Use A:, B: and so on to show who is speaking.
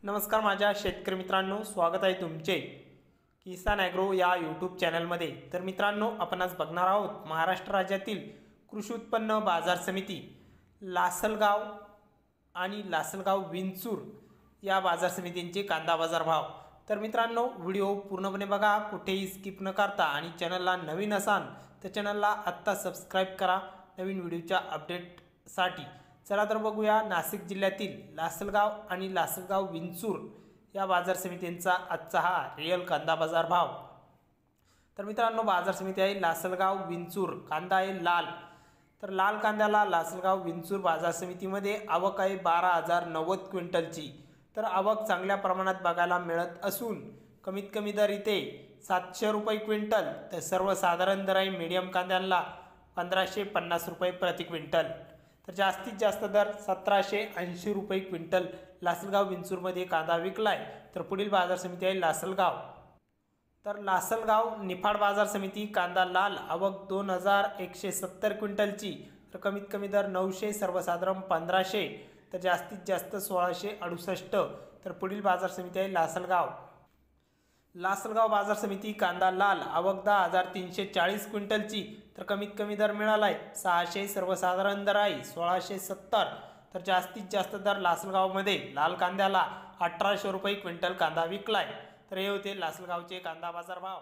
A: नमस्कार माझ्या शेतकरी मित्रांनो, स्वागत आहे तुमचे किसान ॲग्रो या यूट्यूब चॅनलमध्ये। तर मित्रांनो, आपण आज बघणार आहोत महाराष्ट्र राज्यातील कृषी उत्पन्न बाजार समिती लासलगाव आणि लासलगाव विंचूर या बाजार समितींचे कांदा बाजार भाव। तर मित्रांनो, व्हिडिओ पूर्णपणे बघा, कुठेही स्किप न करता, आणि चॅनलला नवीन असाल तर चॅनलला आत्ता सबस्क्राइब करा नवीन व्हिडिओच्या अपडेटसाठी। चला तर बघूया नाशिक जिल्ह्यातील लासलगाव आणि लासलगाव विंचूर या बाजार समितींचा आजचा हा रिअल कांदा बाजार भाव। तर मित्रांनो, बाजार समिती आहे लासलगाव विंचूर, कांदा आहे लाल। तर लाल कांद्याला लासलगाव विंचूर बाजार समितीमध्ये आवक आहे 12,090 क्विंटलची। तर आवक चांगल्या प्रमाणात बघायला मिळत असून कमीत कमी दर इथे 700 रुपये क्विंटल, तर सर्वसाधारण दर आहे मीडियम कांद्यांना 1550 रुपये प्रति क्विंटल। तर जास्तीत जास्त दर 1780 रुपये क्विंटल लासलगाव विंचूरमध्ये कांदा विकलाय। तर पुढील बाजार समिती आहे लासलगाव। तर लासलगाव निफाड बाजार समिती कांदा लाल, आवक 2170 क्विंटलची, तर कमीत कमी दर 900, सर्वसाधारण 1500, तर जास्तीत जास्त 1668। तर पुढील बाजार समिती आहे लासलगाव। लासलगाव बाजार समिती कांदा लाल, आवक 10,340 क्विंटलची, तर कमीत कमी दर मिळालाय 600, सर्वसाधारण दर आहे 1670, तर जास्तीत जास्त दर लासलगावमध्ये लाल कांद्याला 1800 रुपये क्विंटल कांदा विकलाय। तर हे होते लासलगावचे कांदा बाजार भाव।